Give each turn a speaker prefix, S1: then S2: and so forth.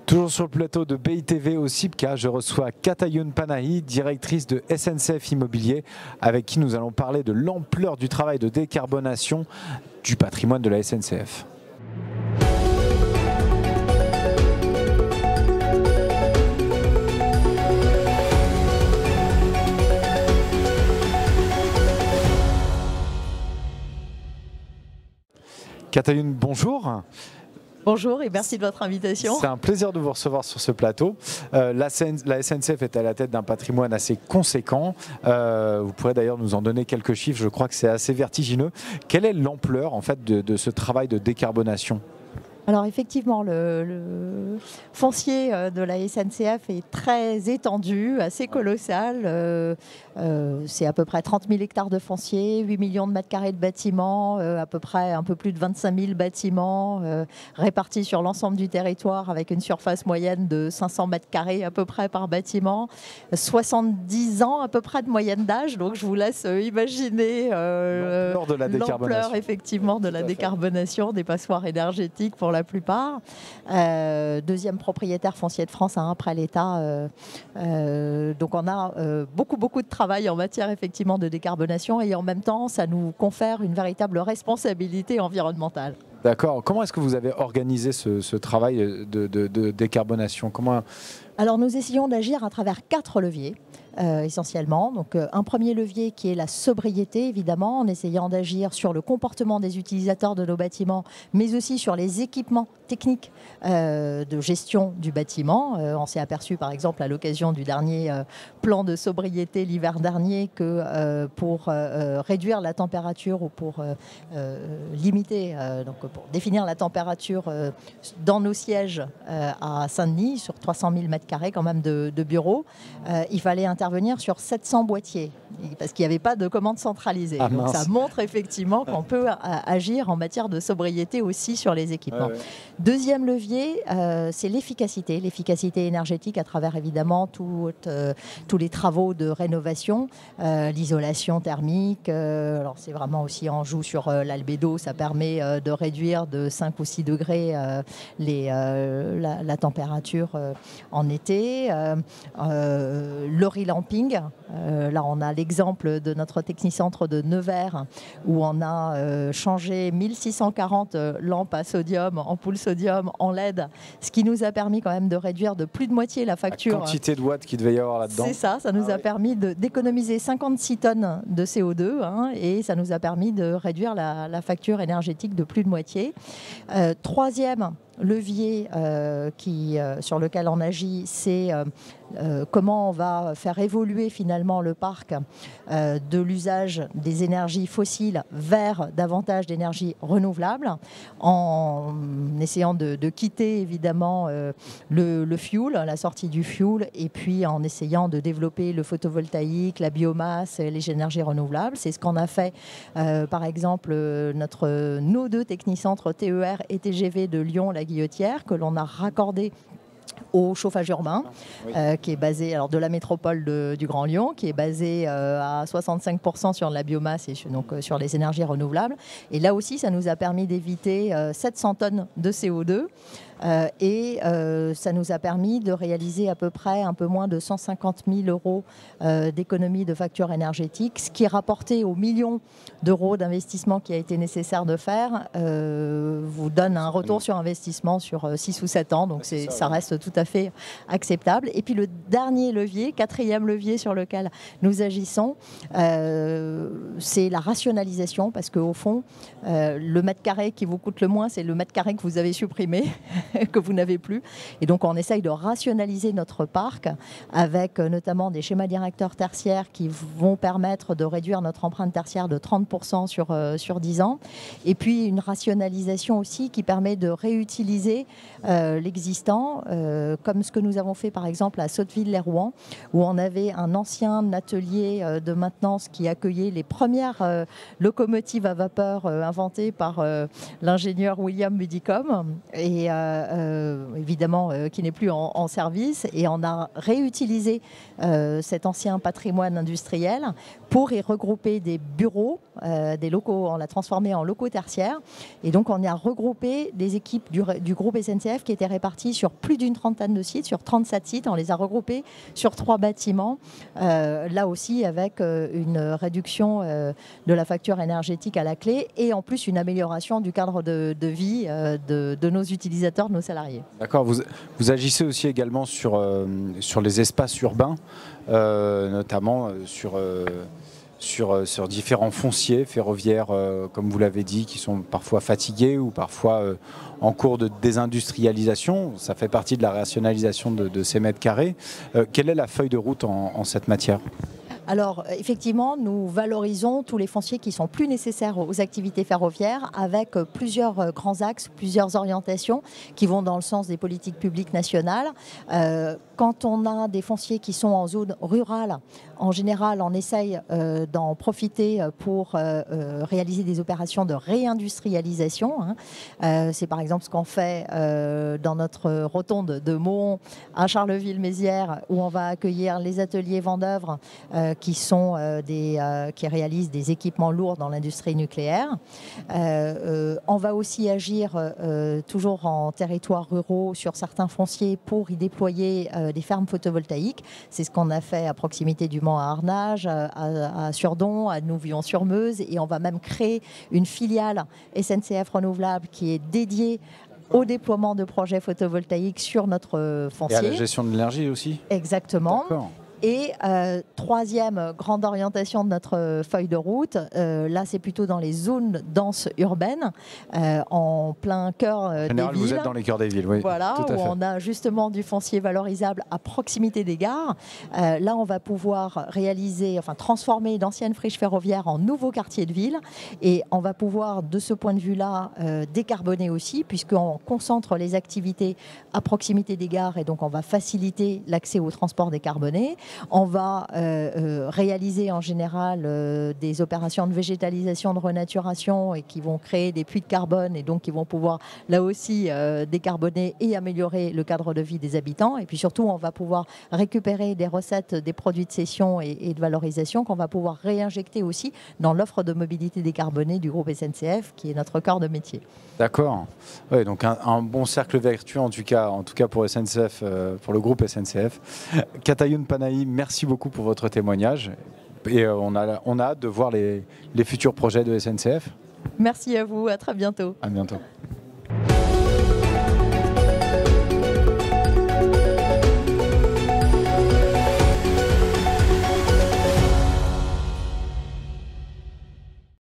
S1: Toujours sur le plateau de BITV au CIPCA, je reçois Katayoun Panahi, directrice de SNCF Immobilier, avec qui nous allons parler de l'ampleur du travail de décarbonation du patrimoine de la SNCF. Katayoun, bonjour.
S2: Bonjour et merci de votre invitation.
S1: C'est un plaisir de vous recevoir sur ce plateau. La SNCF est à la tête d'un patrimoine assez conséquent. Vous pourrez d'ailleurs nous en donner quelques chiffres, je crois que c'est assez vertigineux. Quelle est l'ampleur en fait, de ce travail de décarbonation ?
S2: Alors effectivement, le foncier de la SNCF est très étendu, assez colossal. C'est à peu près 30 000 hectares de foncier, 8 millions de mètres carrés de bâtiments, à peu près un peu plus de 25 000 bâtiments répartis sur l'ensemble du territoire avec une surface moyenne de 500 mètres carrés à peu près par bâtiment. 70 ans à peu près de moyenne d'âge, donc je vous laisse imaginer l'ampleur effectivement de la décarbonation des passoires énergétiques pour la plupart. Deuxième propriétaire foncier de France après l'État. Donc on a beaucoup de travail en matière effectivement de décarbonation et en même temps ça nous confère une véritable responsabilité environnementale.
S1: D'accord. Comment est-ce que vous avez organisé ce travail de décarbonation ?
S2: Alors nous essayons d'agir à travers 4 leviers. Essentiellement. Donc, un premier levier qui est la sobriété, évidemment, en essayant d'agir sur le comportement des utilisateurs de nos bâtiments, mais aussi sur les équipements techniques de gestion du bâtiment. On s'est aperçu, par exemple, à l'occasion du dernier plan de sobriété l'hiver dernier, que pour réduire la température ou pour limiter, donc pour définir la température dans nos sièges à Saint-Denis, sur 300 000 mètres carrés quand même de bureaux, il fallait intervenir sur 700 boîtiers parce qu'il n'y avait pas de commande centralisée. Donc ça montre effectivement qu'on peut agir en matière de sobriété aussi sur les équipements. Deuxième levier, c'est l'efficacité énergétique à travers évidemment tous les travaux de rénovation, l'isolation thermique. Alors c'est vraiment aussi on joue sur l'albédo, ça permet de réduire de 5 ou 6 degrés la température en été. Le relamping, là on a l'exemple de notre technicentre de Nevers où on a changé 1640 lampes à sodium, ampoules sodium en LED, ce qui nous a permis quand même de réduire de plus de moitié la facture.
S1: La quantité de watts qu'il devait y avoir là-dedans.
S2: C'est ça nous a permis d'économiser 56 tonnes de CO2 et ça nous a permis de réduire la facture énergétique de plus de moitié. Troisième levier sur lequel on agit, c'est comment on va faire évoluer finalement le parc de l'usage des énergies fossiles vers davantage d'énergie renouvelable en essayant de quitter évidemment le fuel, la sortie du fuel, et puis en essayant de développer le photovoltaïque, la biomasse, les énergies renouvelables. C'est ce qu'on a fait par exemple nos 2 technicentres TER et TGV de Lyon, la Guillotière, que l'on a raccordé au chauffage urbain, qui est basé de la métropole du Grand Lyon, qui est basé à 65% sur la biomasse et donc sur les énergies renouvelables. Et là aussi, ça nous a permis d'éviter 700 tonnes de CO2. Et ça nous a permis de réaliser à peu près un peu moins de 150 000 euros d'économie de facture énergétique, ce qui rapporté aux millions d'euros d'investissement qui a été nécessaire de faire vous donne un retour sur investissement sur 6 ou 7 ans, donc ça reste tout à fait acceptable. Et puis le dernier levier, 4e levier sur lequel nous agissons, c'est la rationalisation, parce qu'au fond, le mètre carré qui vous coûte le moins, c'est le mètre carré que vous avez supprimé que vous n'avez plus. Et donc on essaye de rationaliser notre parc avec notamment des schémas directeurs tertiaires qui vont permettre de réduire notre empreinte tertiaire de 30% sur 10 ans. Et puis une rationalisation aussi qui permet de réutiliser l'existant, comme ce que nous avons fait par exemple à Sotteville-lès-Rouen, où on avait un ancien atelier de maintenance qui accueillait les premières locomotives à vapeur inventées par l'ingénieur William Buddicom, et évidemment qui n'est plus en service, et on a réutilisé cet ancien patrimoine industriel pour y regrouper des bureaux des locaux, on l'a transformé en locaux tertiaires. Et donc on a regroupé des équipes du groupe SNCF qui étaient réparties sur plus d'une trentaine de sites, sur 37 sites. On les a regroupés sur 3 bâtiments, là aussi avec une réduction de la facture énergétique à la clé et en plus une amélioration du cadre de vie de nos utilisateurs, de nos salariés.
S1: D'accord, vous agissez aussi également sur les espaces urbains, notamment sur différents fonciers ferroviaires, comme vous l'avez dit, qui sont parfois fatigués ou parfois en cours de désindustrialisation. Ça fait partie de la rationalisation de ces mètres carrés. Quelle est la feuille de route en cette matière ?
S2: Alors, effectivement, nous valorisons tous les fonciers qui sont plus nécessaires aux activités ferroviaires avec plusieurs grands axes, plusieurs orientations qui vont dans le sens des politiques publiques nationales. Quand on a des fonciers qui sont en zone rurale, en général, on essaye d'en profiter pour réaliser des opérations de réindustrialisation. C'est par exemple ce qu'on fait dans notre rotonde de Mont à Charleville-Mézières, où on va accueillir les ateliers Vendœuvre qui réalisent des équipements lourds dans l'industrie nucléaire. On va aussi agir toujours en territoires ruraux sur certains fonciers pour y déployer des fermes photovoltaïques. C'est ce qu'on a fait à proximité du Mans à Arnage, à Surdon, à Nouvion-sur-Meuse, et on va même créer une filiale SNCF Renouvelable qui est dédiée au déploiement de projets photovoltaïques sur notre foncier.
S1: Et à la gestion de l'énergie aussi ?
S2: Exactement.
S1: D'accord.
S2: Et troisième grande orientation de notre feuille de route, là c'est plutôt dans les zones denses urbaines, en plein cœur des villes.
S1: Vous êtes dans les cœurs des villes, oui.
S2: Voilà,
S1: tout à fait.
S2: où on a justement du foncier valorisable à proximité des gares. Là on va pouvoir transformer d'anciennes friches ferroviaires en nouveaux quartiers de ville. Et on va pouvoir de ce point de vue-là décarboner aussi, puisqu'on concentre les activités à proximité des gares et donc on va faciliter l'accès au transport décarboné. On va réaliser en général des opérations de végétalisation, de renaturation et qui vont créer des puits de carbone et donc qui vont pouvoir là aussi décarboner et améliorer le cadre de vie des habitants. Et puis surtout, on va pouvoir récupérer des recettes des produits de cession et de valorisation qu'on va pouvoir réinjecter aussi dans l'offre de mobilité décarbonée du groupe SNCF qui est notre corps de métier.
S1: D'accord. Ouais, donc un bon cercle vertueux en tout cas pour SNCF, pour le groupe SNCF. Katayoun Panahi, merci beaucoup pour votre témoignage et on a hâte de voir les futurs projets de SNCF.
S2: Merci à vous, à très bientôt.
S1: À bientôt.